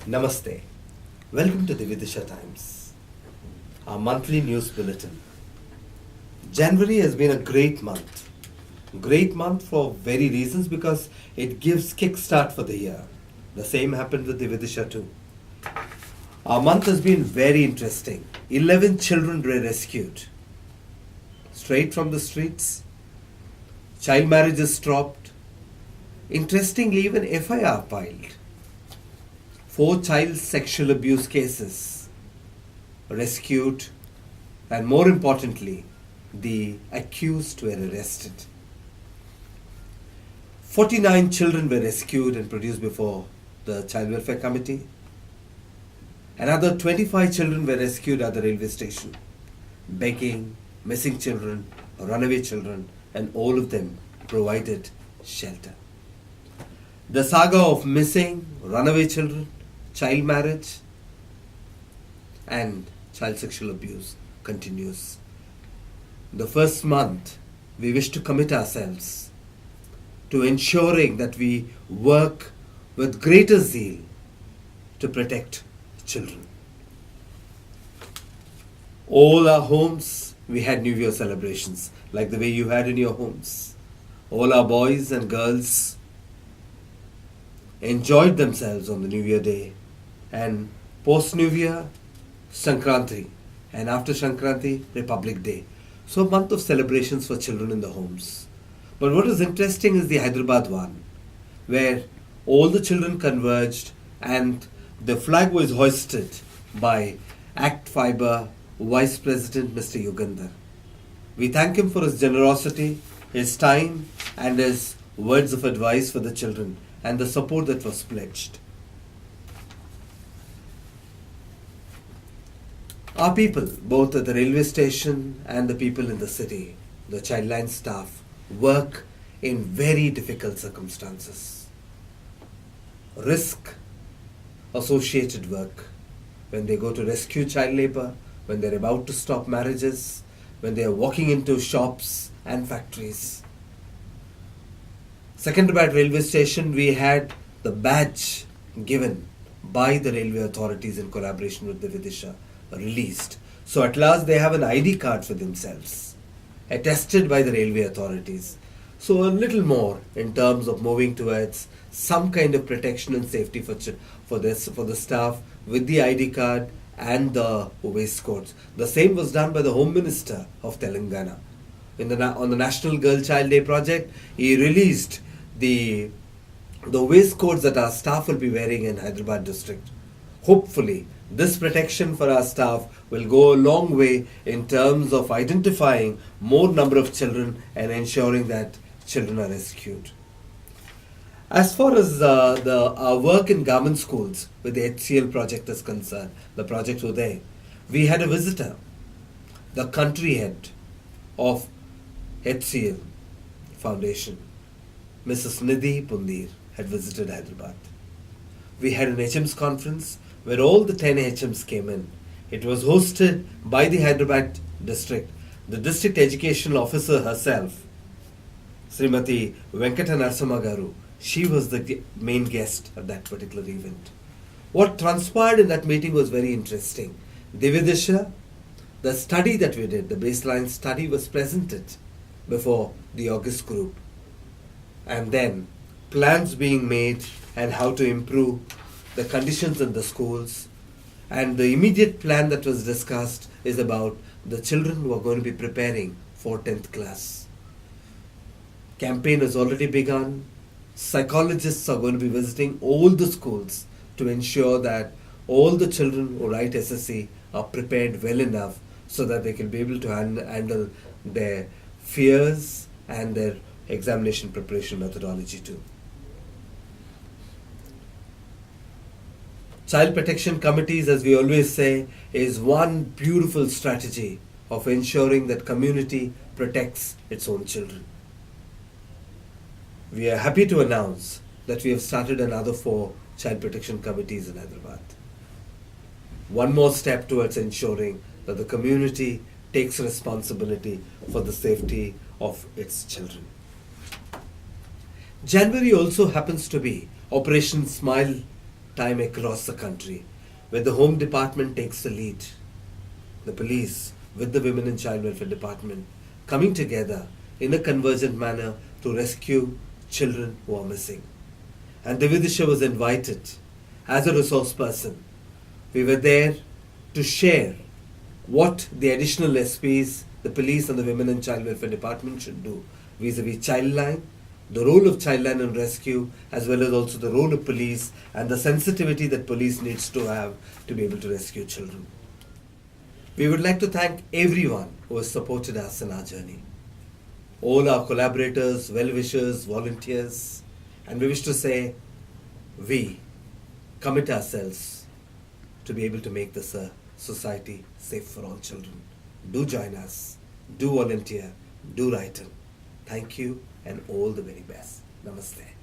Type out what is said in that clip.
Namaste. Welcome to Divya Disha Times, our monthly news bulletin. January has been a great month. Great month for very reasons because it gives kickstart for the year. The same happened with Divya Disha too. Our month has been very interesting. 11 children were rescued. Straight from the streets. Child marriages stopped. Interestingly, even FIR filed. 4 child sexual abuse cases rescued, and more importantly, the accused were arrested. 49 children were rescued and produced before the Child Welfare Committee. Another 25 children were rescued at the railway station. Begging, missing children, runaway children, and all of them provided shelter. The saga of missing, runaway children, child marriage, and child sexual abuse continues. The first month, we wish to commit ourselves to ensuring that we work with greater zeal to protect children. All our homes, we had New Year celebrations, like the way you had in your homes. All our boys and girls enjoyed themselves on the New Year day, and post New Year, Sankranti, and after Sankranti, Republic Day. So a month of celebrations for children in the homes. But what is interesting is the Hyderabad one, where all the children converged and the flag was hoisted by Act Fiber Vice President Mr. Yugandhar. We thank him for his generosity, his time, and his words of advice for the children and the support that was pledged. Our people, both at the railway station and the people in the city, the Childline staff, work in very difficult circumstances. Risk associated work when they go to rescue child labor, when they're about to stop marriages, when they are walking into shops and factories. Secunderabad railway station, we had the badge given by the railway authorities in collaboration with Divya Disha released. So at last they have an ID card for themselves, attested by the railway authorities. So a little more in terms of moving towards some kind of protection and safety for the staff with the ID card and the waistcoats. The same was done by the Home Minister of Telangana. On the National Girl Child Day project, he released the waistcoats that our staff will be wearing in Hyderabad district. Hopefully, this protection for our staff will go a long way in terms of identifying more number of children and ensuring that children are rescued. As far as our work in government schools with the HCL project is concerned, the project Uday, we had a visitor, the country head of HCL Foundation, Mrs. Nidhi Pundir, had visited Hyderabad. We had an HM's conference where all the 10 HMs came in. It was hosted by the Hyderabad district. The district educational officer herself, Srimati Venkata Narasimha Garu, she was the main guest at that particular event. What transpired in that meeting was very interesting. Divya Disha, the study that we did, the baseline study, was presented before the August group. And then plans being made and how to improve the conditions in the schools. And the immediate plan that was discussed is about the children who are going to be preparing for 10th class. Campaign has already begun. Psychologists are going to be visiting all the schools to ensure that all the children who write SSC are prepared well enough so that they can be able to handle their fears and their examination preparation methodology too. Child protection committees, as we always say, is one beautiful strategy of ensuring that community protects its own children. We are happy to announce that we have started another 4 child protection committees in Hyderabad. One more step towards ensuring that the community takes responsibility for the safety of its children. January also happens to be Operation Smile time across the country, where the Home Department takes the lead, the police with the Women and Child Welfare Department coming together in a convergent manner to rescue children who are missing. And Divya Disha was invited as a resource person. We were there to share what the additional SPs, the police and the Women and Child Welfare Department should do vis-a-vis Childline, the role of Childline and rescue, as well as also the role of police and the sensitivity that police needs to have to be able to rescue children. We would like to thank everyone who has supported us in our journey. All our collaborators, well-wishers, volunteers, and we wish to say, we commit ourselves to be able to make this a society safe for all children. Do join us, do volunteer, do write in. Thank you and all the very best. Namaste.